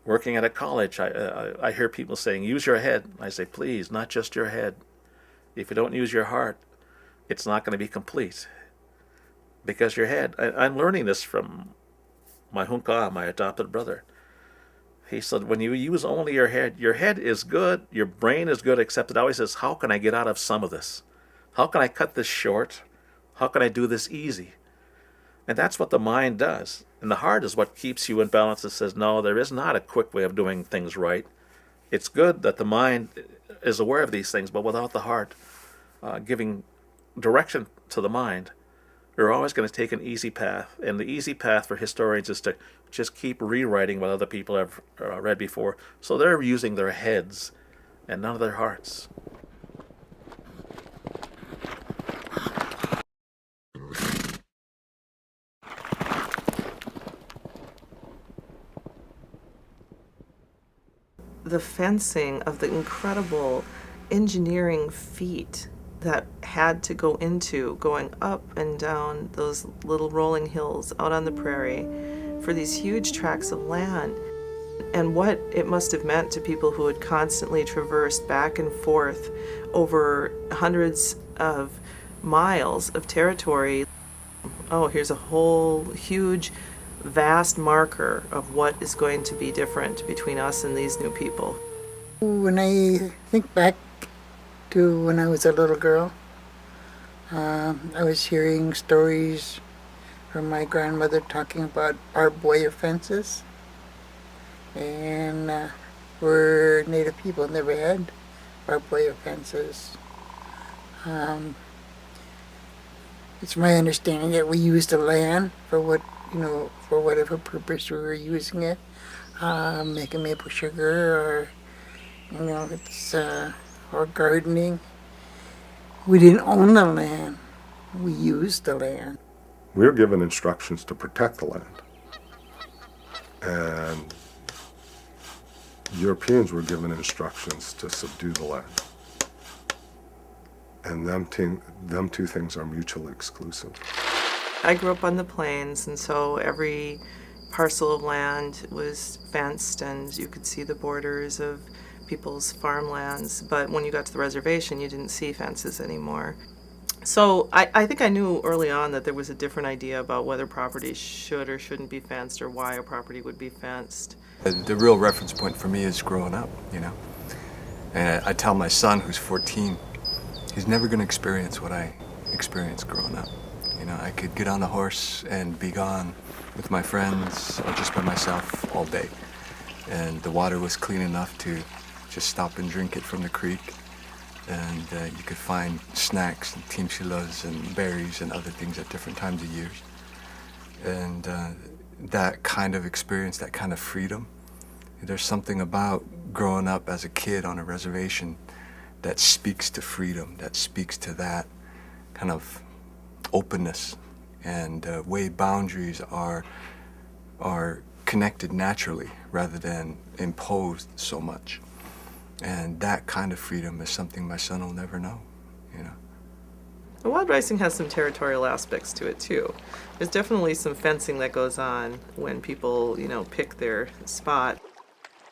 Working at a college, I hear people saying, use your head. I say, please, not just your head. If you don't use your heart, it's not going to be complete. Because your head, I'm learning this from my hunka, my adopted brother. He said, when you use only your head is good, your brain is good, except it always says, how can I get out of some of this? How can I cut this short? How can I do this easy? And that's what the mind does. And the heart is what keeps you in balance. It says, no, there is not a quick way of doing things right. It's good that the mind is aware of these things, but without the heart giving direction to the mind, you're always going to take an easy path. And the easy path for historians is to just keep rewriting what other people have read before. So they're using their heads and none of their hearts. The fencing of the incredible engineering feat that had to go into going up and down those little rolling hills out on the prairie for these huge tracts of land, and what it must have meant to people who had constantly traversed back and forth over hundreds of miles of territory. Oh, here's a whole huge, vast marker of what is going to be different between us and these new people. When I think back to when I was a little girl, I was hearing stories from my grandmother talking about barbed wire fences. And we're Native people, never had barbed wire fences. It's my understanding that we used the land for for whatever purpose we were using it, making maple sugar, or or gardening. We didn't own the land; we used the land. We were given instructions to protect the land, and Europeans were given instructions to subdue the land. And them two things are mutually exclusive. I grew up on the plains, and so every parcel of land was fenced, and you could see the borders of people's farmlands. But when you got to the reservation, you didn't see fences anymore. So I think I knew early on that there was a different idea about whether property should or shouldn't be fenced, or why a property would be fenced. The real reference point for me is growing up, And I tell my son, who's 14, he's never going to experience what I experienced growing up. I could get on a horse and be gone with my friends or just by myself all day. And the water was clean enough to just stop and drink it from the creek. And you could find snacks and timchilas and berries and other things at different times of years. And that kind of experience, that kind of freedom, there's something about growing up as a kid on a reservation that speaks to freedom, that speaks to that kind of openness and way boundaries are connected naturally rather than imposed so much. And that kind of freedom is something my son will never know. Wild ricing has some territorial aspects to it too. There's definitely some fencing that goes on when people, pick their spot.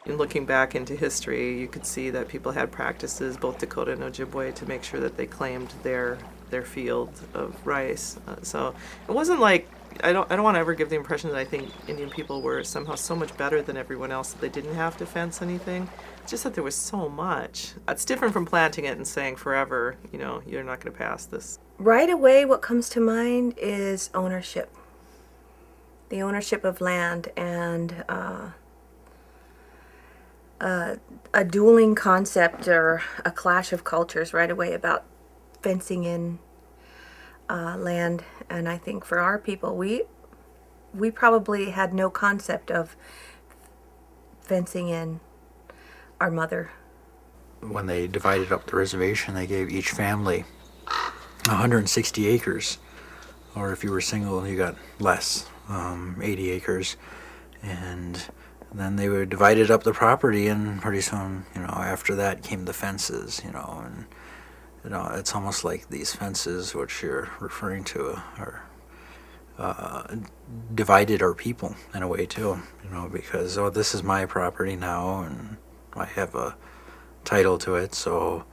In looking back into history, you could see that people had practices, both Dakota and Ojibwe, to make sure that they claimed their field of rice. So it wasn't like, I don't want to ever give the impression that I think Indian people were somehow so much better than everyone else that they didn't have to fence anything. It's just that there was so much. It's different from planting it and saying forever, you're not going to pass this. Right away, what comes to mind is ownership. The ownership of land, and a dueling concept or a clash of cultures right away about fencing in land. And I think for our people, we probably had no concept of fencing in our mother. When they divided up the reservation, they gave each family 160 acres, or if you were single, you got less, 80 acres, and then they would divided up the property, and pretty soon, after that came the fences, and it's almost like these fences, which you're referring to, are divided our people in a way too, because, oh, this is my property now and I have a title to it, so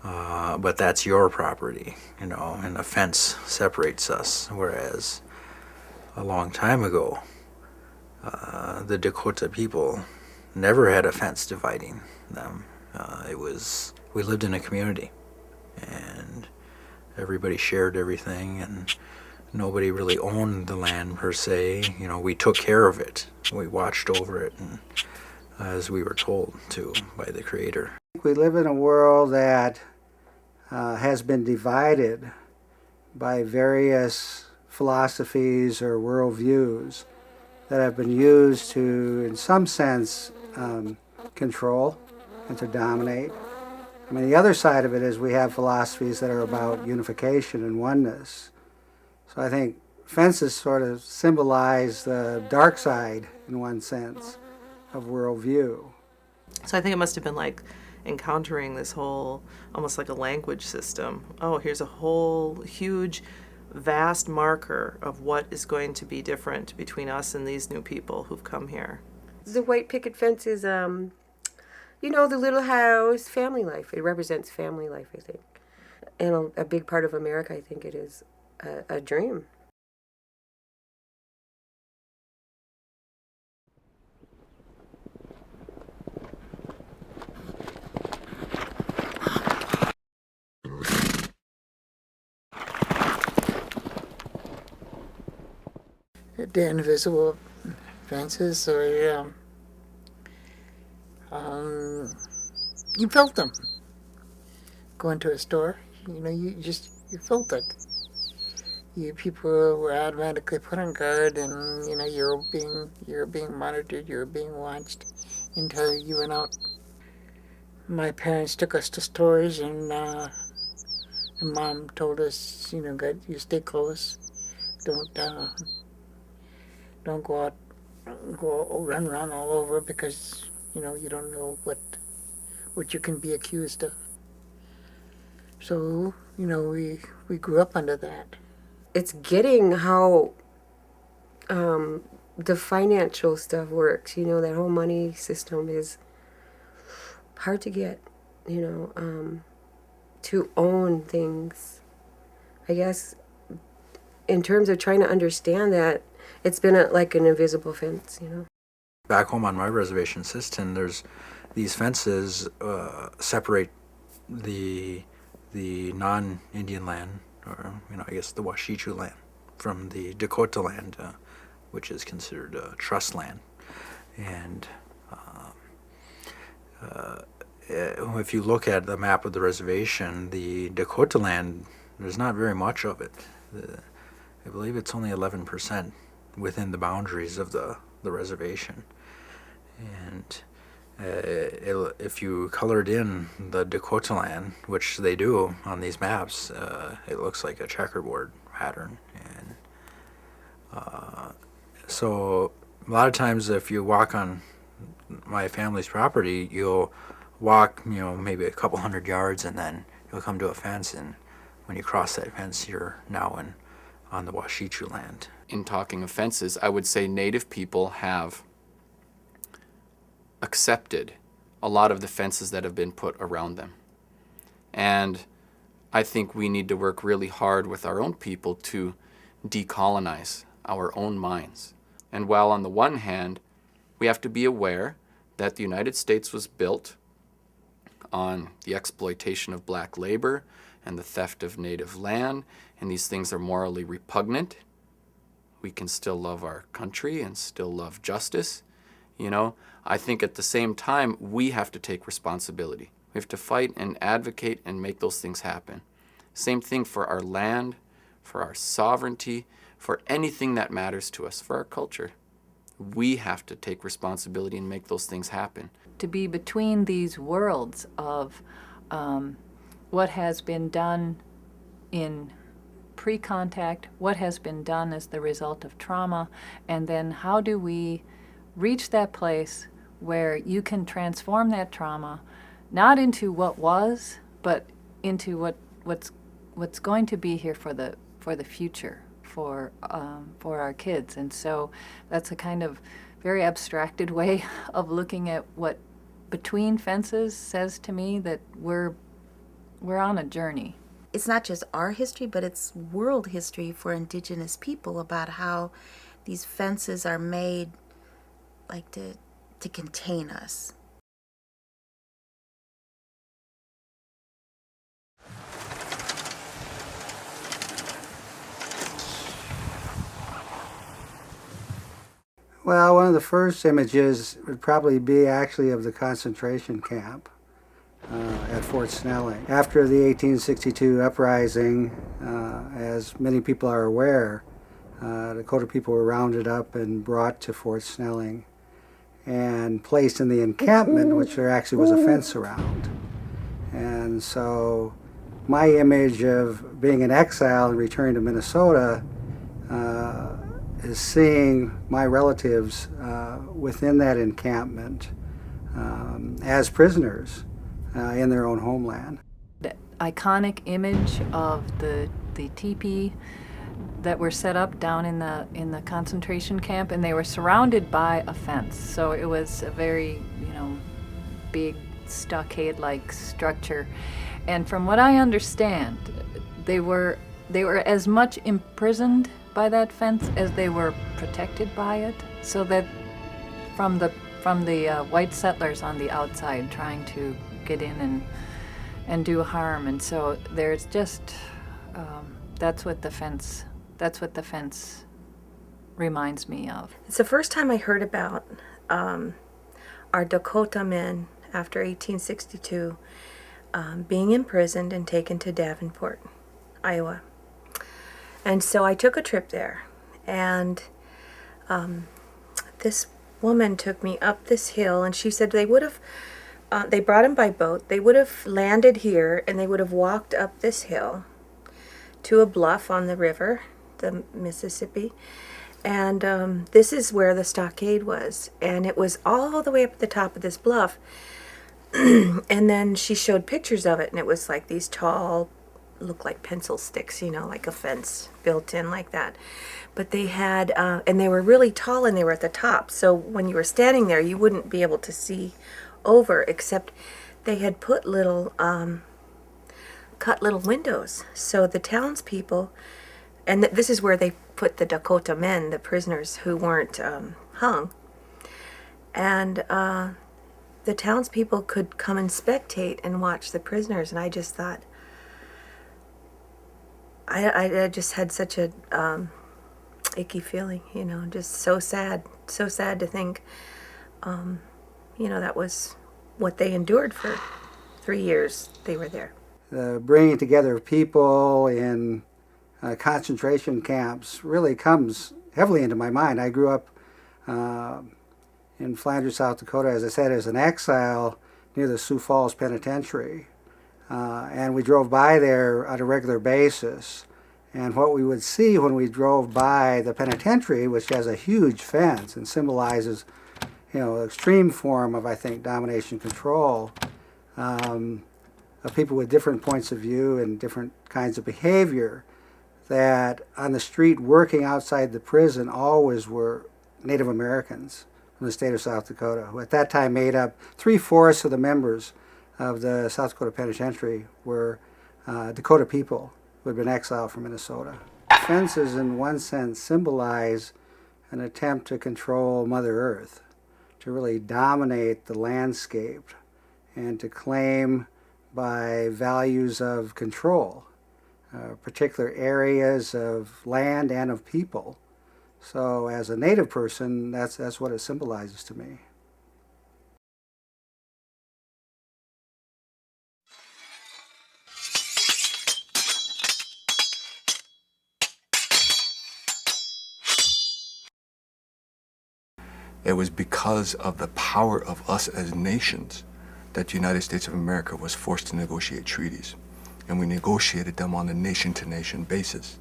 but that's your property, and a fence separates us. Whereas a long time ago, the Dakota people never had a fence dividing them. We lived in a community, and everybody shared everything, and nobody really owned the land per se. We took care of it. We watched over it, and as we were told to by the Creator. We live in a world that has been divided by various philosophies or worldviews that have been used to, in some sense, control and to dominate. I mean, the other side of it is we have philosophies that are about unification and oneness. So I think fences sort of symbolize the dark side, in one sense, of worldview. So I think it must have been like encountering this whole, almost like a language system. Oh, here's a whole huge, vast marker of what is going to be different between us and these new people who've come here. The white picket fence is, the little house, family life. It represents family life, I think. And a big part of America, I think it is a dream. The invisible fences, or you felt them. Go into a store, you felt it. You people were automatically put on guard, and you're being monitored, you're being watched until you went out. My parents took us to stores, and Mom told us, God, you stay close, don't go out, run around all over, because you don't know what you can be accused of. So we grew up under that. It's getting how the financial stuff works. That whole money system is hard to get. To own things. I guess in terms of trying to understand that, it's been like an invisible fence, Back home on my reservation system, there's these fences separate the non-Indian land, or I guess the Washichu land, from the Dakota land, which is considered trust land. And if you look at the map of the reservation, the Dakota land, there's not very much of it. I believe it's only 11% within the boundaries of the reservation. And if you colored in the Dakota land, which they do on these maps, it looks like a checkerboard pattern. And so a lot of times if you walk on my family's property, you'll walk, maybe a couple hundred yards, and then you'll come to a fence, and when you cross that fence, you're now on the Washichu land. In talking of fences, I would say Native people have accepted a lot of the fences that have been put around them. And I think we need to work really hard with our own people to decolonize our own minds. And while on the one hand, we have to be aware that the United States was built on the exploitation of black labor and the theft of native land, and these things are morally repugnant. We can still love our country and still love justice. I think at the same time, we have to take responsibility. We have to fight and advocate and make those things happen. Same thing for our land, for our sovereignty, for anything that matters to us, for our culture. We have to take responsibility and make those things happen. To be between these worlds of what has been done in pre-contact, what has been done as the result of trauma, and then how do we reach that place where you can transform that trauma not into what was, but into what's going to be here for the future, for our kids. And so that's a kind of very abstracted way of looking at what between fences says to me, that we're on a journey. It's not just our history, but it's world history for indigenous people about how these fences are made like to contain us. Well, one of the first images would probably be actually of the concentration camp at Fort Snelling. After the 1862 uprising, as many people are aware, Dakota people were rounded up and brought to Fort Snelling and placed in the encampment, which there actually was a fence around. And so my image of being in exile and returning to Minnesota is seeing my relatives within that encampment as prisoners in their own homeland. The iconic image of the teepee that were set up down in the concentration camp, and they were surrounded by a fence. So it was a very, big stockade-like structure. And from what I understand, they were as much imprisoned by that fence as they were protected by it, so that from the white settlers on the outside trying to get in and do harm. And so there's just that's what the fence reminds me of. It's the first time I heard about our Dakota men after 1862 being imprisoned and taken to Davenport, Iowa. And so I took a trip there, and this woman took me up this hill, and she said they would have, they brought him by boat, they would have landed here, and they would have walked up this hill to a bluff on the river, the Mississippi, and this is where the stockade was, and it was all the way up at the top of this bluff. And then she showed pictures of it, and it was like these tall, looked like pencil sticks, like a fence built in like that. But they had, and they were really tall, and they were at the top. So when you were standing there, you wouldn't be able to see over, except they had put little, cut little windows. So the townspeople, and this is where they put the Dakota men, the prisoners who weren't hung. And the townspeople could come and spectate and watch the prisoners. And I just thought, I just had such a icky feeling, just so sad to think, that was what they endured for 3 years they were there. The bringing together of people in concentration camps really comes heavily into my mind. I grew up in Flanders, South Dakota, as I said, as an exile near the Sioux Falls Penitentiary. And we drove by there on a regular basis. And what we would see when we drove by the penitentiary, which has a huge fence and symbolizes, extreme form of, I think, domination control, of people with different points of view and different kinds of behavior, that on the street working outside the prison always were Native Americans from the state of South Dakota, who at that time made up 3/4 of the members of the South Dakota Penitentiary were Dakota people who had been exiled from Minnesota. Fences, in one sense, symbolize an attempt to control Mother Earth, to really dominate the landscape, and to claim by values of control particular areas of land and of people. So as a Native person, that's what it symbolizes to me. It was because of the power of us as nations that the United States of America was forced to negotiate treaties. And we negotiated them on a nation-to-nation basis.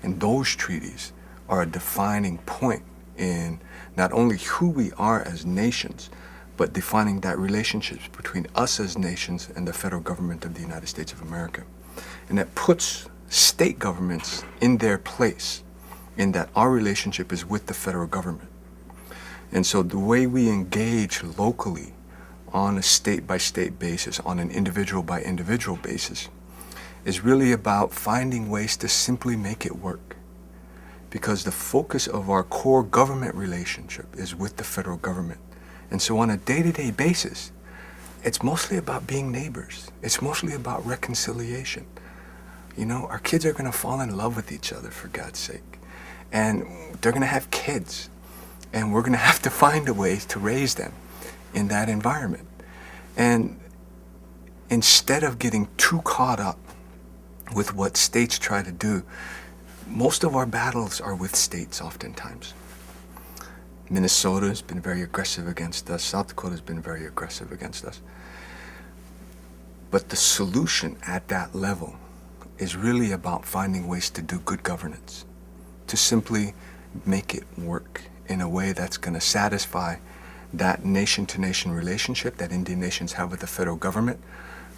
And those treaties are a defining point in not only who we are as nations, but defining that relationships between us as nations and the federal government of the United States of America. And that puts state governments in their place in that our relationship is with the federal government. And so the way we engage locally on a state-by-state basis, on an individual-by-individual basis, is really about finding ways to simply make it work. Because the focus of our core government relationship is with the federal government. And so on a day-to-day basis, it's mostly about being neighbors. It's mostly about reconciliation. You know, our kids are going to fall in love with each other, for God's sake. And they're going to have kids. And we're going to have to find a way to raise them in that environment. And instead of getting too caught up with what states try to do, most of our battles are with states oftentimes. Minnesota has been very aggressive against us. South Dakota has been very aggressive against us. But the solution at that level is really about finding ways to do good governance, to simply make it work in a way that's going to satisfy that nation-to-nation relationship that Indian nations have with the federal government,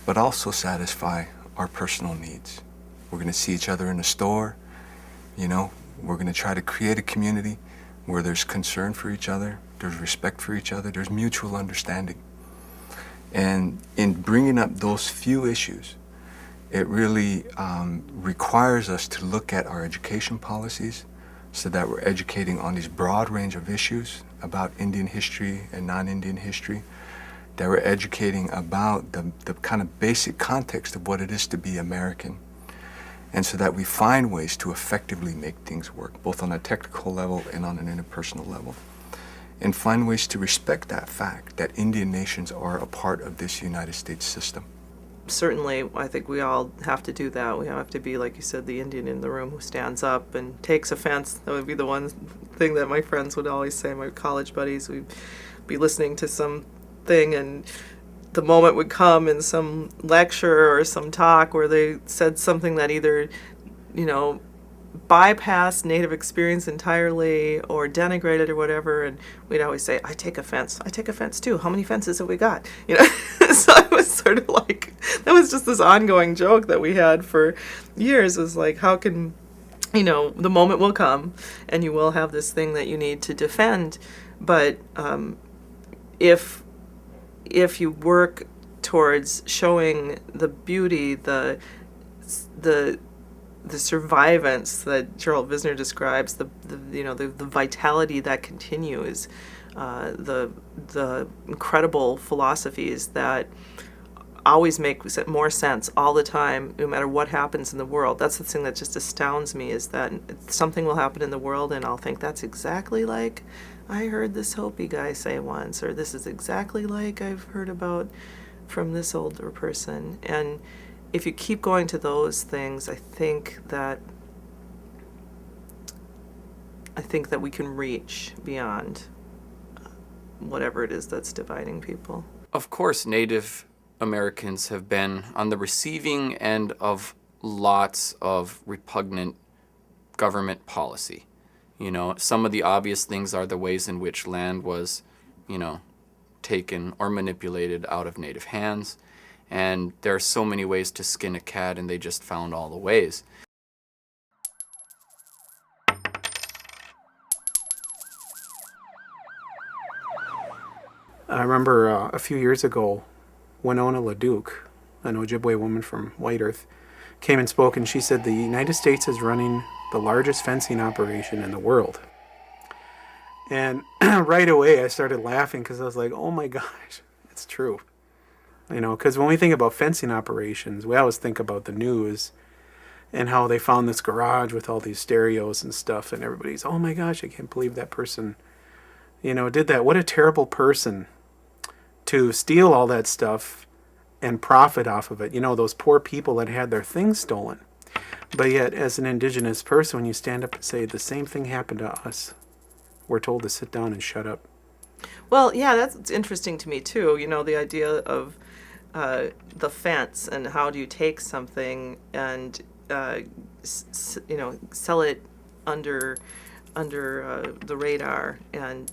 but also satisfy our personal needs. We're going to see each other in a store, you know, we're going to try to create a community where there's concern for each other, there's respect for each other, there's mutual understanding. And in bringing up those few issues, it really requires us to look at our education policies so that we're educating on these broad range of issues about Indian history and non-Indian history, that we're educating about the kind of basic context of what it is to be American, and so that we find ways to effectively make things work, both on a technical level and on an interpersonal level, and find ways to respect that fact that Indian nations are a part of this United States system. Certainly, I think we all have to do that. We have to be, like you said, the Indian in the room who stands up and takes offense. That would be the one thing that my friends would always say, my college buddies. We'd be listening to something, and the moment would come in some lecture or some talk where they said something that either, you know, bypassed Native experience entirely or denigrated or whatever, and we'd always say, I take offense too. How many fences have we got? You know, so it was sort of like, that was just this ongoing joke that we had for years, was like, how can, you know, the moment will come and you will have this thing that you need to defend, but if you work towards showing the beauty, the survivance that Gerald Visner describes, the vitality that continues, the incredible philosophies that always make more sense all the time, no matter what happens in the world. That's the thing that just astounds me, is that something will happen in the world and I'll think, that's exactly like I heard this Hopi guy say once, or this is exactly like I've heard about from this older person. And if you keep going to those things, I think that we can reach beyond whatever it is that's dividing people. Of course, Native Americans have been on the receiving end of lots of repugnant government policy. You know, some of the obvious things are the ways in which land was, you know, taken or manipulated out of Native hands. And there are so many ways to skin a cat, and they just found all the ways. I remember a few years ago, Winona LaDuke, an Ojibwe woman from White Earth, came and spoke, and she said the United States is running the largest fencing operation in the world. And right away I started laughing because I was like, oh my gosh, it's true. You know, because when we think about fencing operations, we always think about the news and how they found this garage with all these stereos and stuff, and everybody's, oh my gosh, I can't believe that person, you know, did that. What a terrible person to steal all that stuff and profit off of it. You know, those poor people that had their things stolen. But yet, as an indigenous person, when you stand up and say the same thing happened to us, we're told to sit down and shut up. Well, yeah, that's interesting to me too. You know, the idea of the fence, and how do you take something and you know, sell it under the radar, and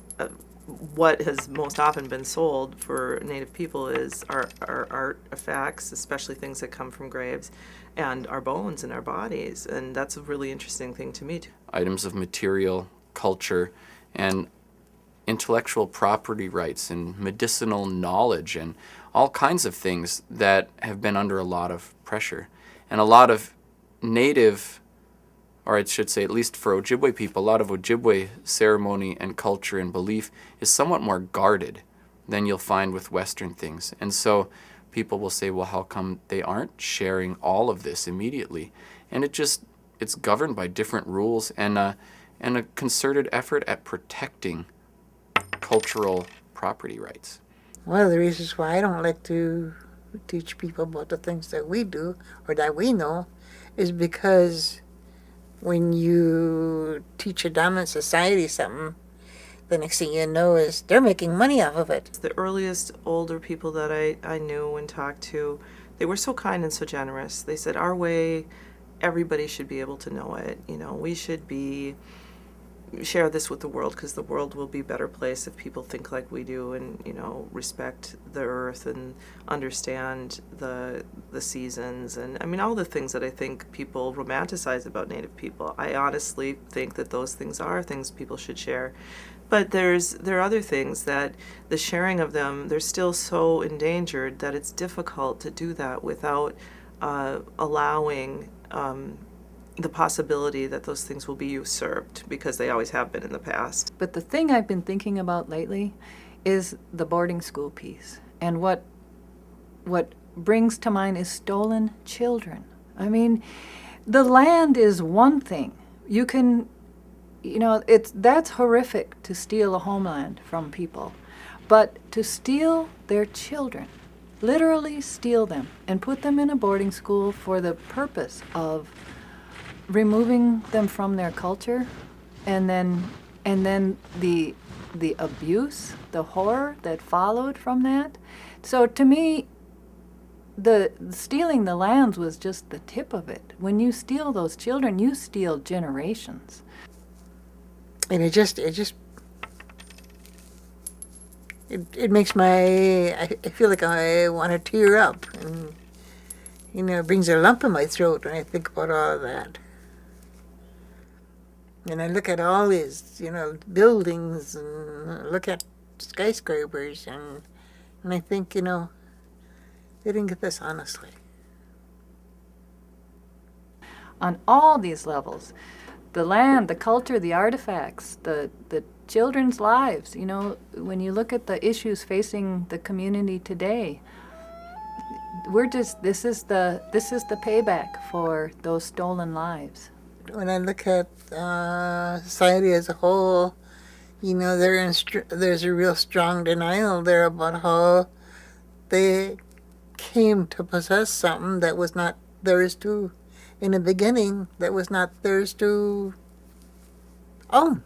what has most often been sold for Native people is our artifacts, especially things that come from graves, and our bones and our bodies. And that's a really interesting thing to me, too. Items of material, culture, and intellectual property rights and medicinal knowledge and all kinds of things that have been under a lot of pressure. And a lot of Native, or I should say at least for Ojibwe people, a lot of Ojibwe ceremony and culture and belief is somewhat more guarded than you'll find with Western things. And so people will say, well, how come they aren't sharing all of this immediately? And it's governed by different rules and a concerted effort at protecting cultural property rights. One of the reasons why I don't like to teach people about the things that we do or that we know is because when you teach a dominant society something, the next thing you know is they're making money off of it. The earliest older people that I knew and talked to, they were so kind and so generous. They said, our way, everybody should be able to know it. You know, we should share this with the world, because the world will be a better place if people think like we do and, you know, respect the earth and understand the seasons and, I mean, all the things that I think people romanticize about Native people. I honestly think that those things are things people should share. But there are other things that the sharing of them, they're still so endangered that it's difficult to do that without allowing the possibility that those things will be usurped, because they always have been in the past. But the thing I've been thinking about lately is the boarding school piece. And what brings to mind is stolen children. I mean, the land is one thing. You can, you know, that's horrific to steal a homeland from people. But to steal their children, literally steal them and put them in a boarding school for the purpose of removing them from their culture, and then the abuse, the horror that followed from that. So to me, the stealing the lands was just the tip of it. When you steal those children, you steal generations. And it makes I feel like I want to tear up, and you know, it brings a lump in my throat when I think about all of that. And I look at all these, you know, buildings and look at skyscrapers, and I think, you know, they didn't get this honestly. On all these levels, the land, the culture, the artifacts, the children's lives, you know, when you look at the issues facing the community today, this is the payback for those stolen lives. When I look at society as a whole, you know, there's a real strong denial there about how they came to possess something that was not theirs to, in the beginning, that was not theirs to own.